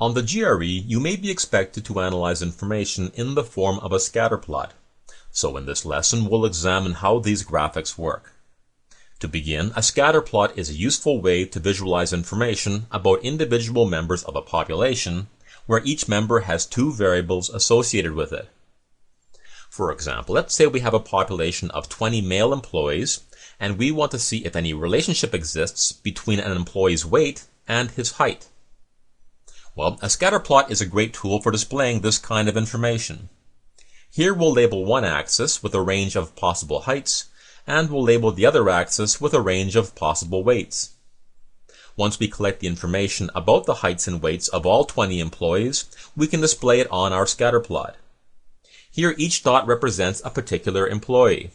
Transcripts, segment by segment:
On the GRE, you may be expected to analyze information in the form of a scatter plot. So in this lesson, we'll examine how these graphics work. To begin, a scatter plot is a useful way to visualize information about individual members of a population, where each member has two variables associated with it. For example, let's say we have a population of 20 male employees, and we want to see if any relationship exists between an employee's weight and his height. Well, a scatter plot is a great tool for displaying this kind of information. Here we'll label one axis with a range of possible heights, and we'll label the other axis with a range of possible weights. Once we collect the information about the heights and weights of all 20 employees, we can display it on our scatter plot. Here each dot represents a particular employee.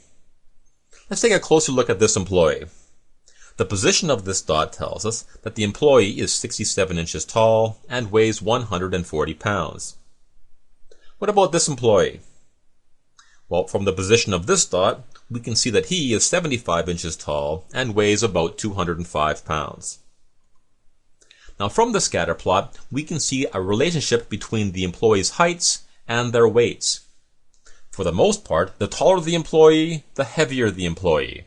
Let's take a closer look at this employee. The position of this dot tells us that the employee is 67 inches tall and weighs 140 pounds. What about this employee? Well, from the position of this dot, we can see that he is 75 inches tall and weighs about 205 pounds. Now from the scatter plot, we can see a relationship between the employees' heights and their weights. For the most part, the taller the employee, the heavier the employee.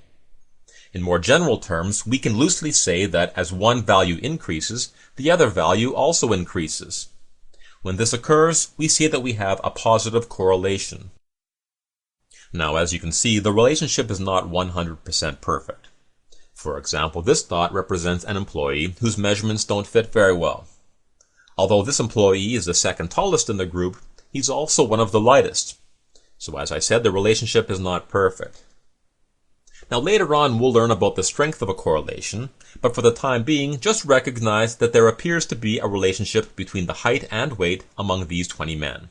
In more general terms, we can loosely say that as one value increases, the other value also increases. When this occurs, we see that we have a positive correlation. Now, as you can see, the relationship is not 100% perfect. For example, this dot represents an employee whose measurements don't fit very well. Although this employee is the second tallest in the group, he's also one of the lightest. So as I said, the relationship is not perfect. Now later on we'll learn about the strength of a correlation, but for the time being, just recognize that there appears to be a relationship between the height and weight among these 20 men.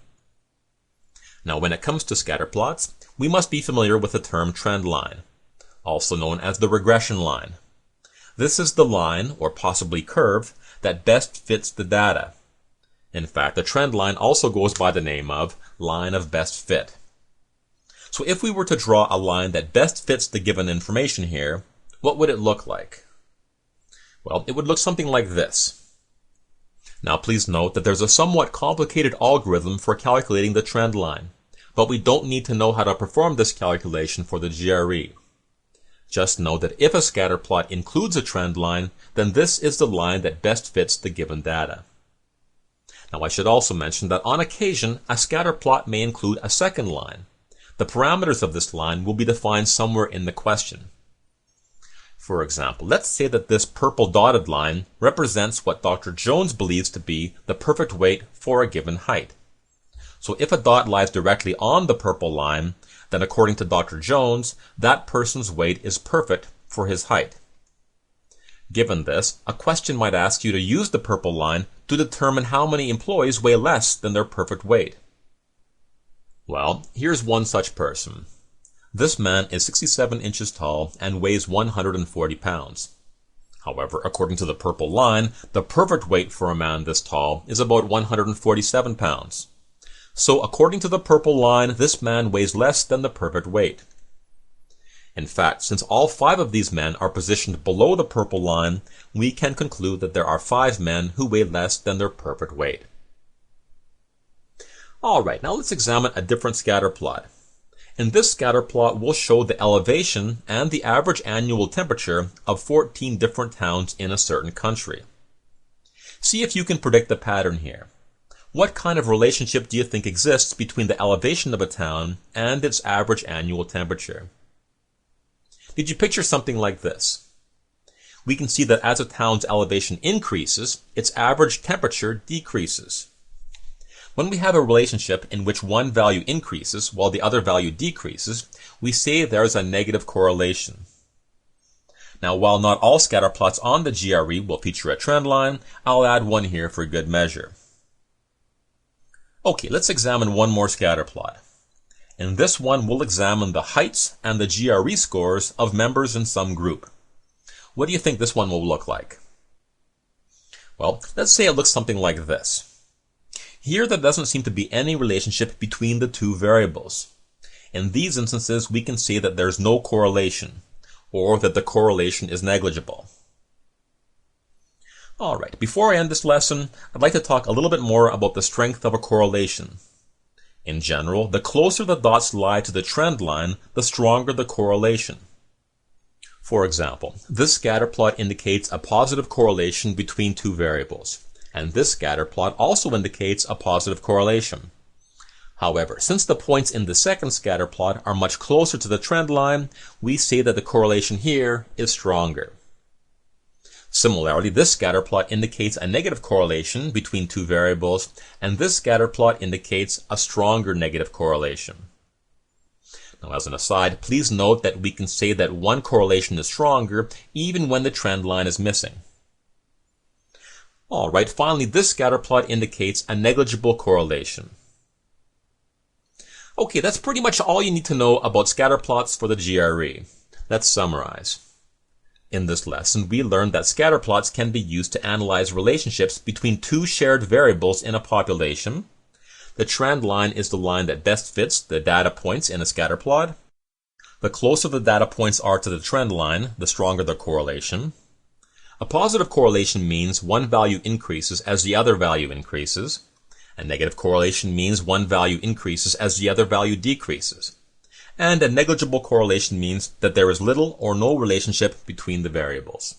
Now when it comes to scatter plots, we must be familiar with the term trend line, also known as the regression line. This is the line, or possibly curve, that best fits the data. In fact, the trend line also goes by the name of line of best fit. So if we were to draw a line that best fits the given information here, what would it look like? Well, it would look something like this. Now please note that there's a somewhat complicated algorithm for calculating the trend line, but we don't need to know how to perform this calculation for the GRE. Just know that if a scatter plot includes a trend line, then this is the line that best fits the given data. Now I should also mention that on occasion, a scatter plot may include a second line. The parameters of this line will be defined somewhere in the question. For example, let's say that this purple dotted line represents what Dr. Jones believes to be the perfect weight for a given height. So if a dot lies directly on the purple line, then according to Dr. Jones, that person's weight is perfect for his height. Given this, a question might ask you to use the purple line to determine how many employees weigh less than their perfect weight. Well, here's one such person. This man is 67 inches tall and weighs 140 pounds. However, according to the purple line, the perfect weight for a man this tall is about 147 pounds. So according to the purple line, this man weighs less than the perfect weight. In fact, since all 5 of these men are positioned below the purple line, we can conclude that there are 5 men who weigh less than their perfect weight. Alright, now let's examine a different scatter plot. In this scatter plot, we'll show the elevation and the average annual temperature of 14 different towns in a certain country. See if you can predict the pattern here. What kind of relationship do you think exists between the elevation of a town and its average annual temperature? Did you picture something like this? We can see that as a town's elevation increases, its average temperature decreases. When we have a relationship in which one value increases while the other value decreases, we say there is a negative correlation. Now, while not all scatter plots on the GRE will feature a trend line, I'll add one here for good measure. Okay, let's examine one more scatter plot. In this one, we'll examine the heights and the GRE scores of members in some group. What do you think this one will look like? Well, let's say it looks something like this. Here there doesn't seem to be any relationship between the two variables. In these instances, we can say that there's no correlation, or that the correlation is negligible. Alright, before I end this lesson, I'd like to talk a little bit more about the strength of a correlation. In general, the closer the dots lie to the trend line, the stronger the correlation. For example, this scatter plot indicates a positive correlation between two variables, and this scatter plot also indicates a positive correlation. However, since the points in the second scatter plot are much closer to the trend line, we say that the correlation here is stronger. Similarly, this scatter plot indicates a negative correlation between two variables, and this scatter plot indicates a stronger negative correlation. Now, as an aside, please note that we can say that one correlation is stronger even when the trend line is missing. Alright, finally, this scatter plot indicates a negligible correlation. Okay, that's pretty much all you need to know about scatter plots for the GRE. Let's summarize. In this lesson, we learned that scatter plots can be used to analyze relationships between two shared variables in a population. The trend line is the line that best fits the data points in a scatter plot. The closer the data points are to the trend line, the stronger the correlation. A positive correlation means one value increases as the other value increases. A negative correlation means one value increases as the other value decreases. And a negligible correlation means that there is little or no relationship between the variables.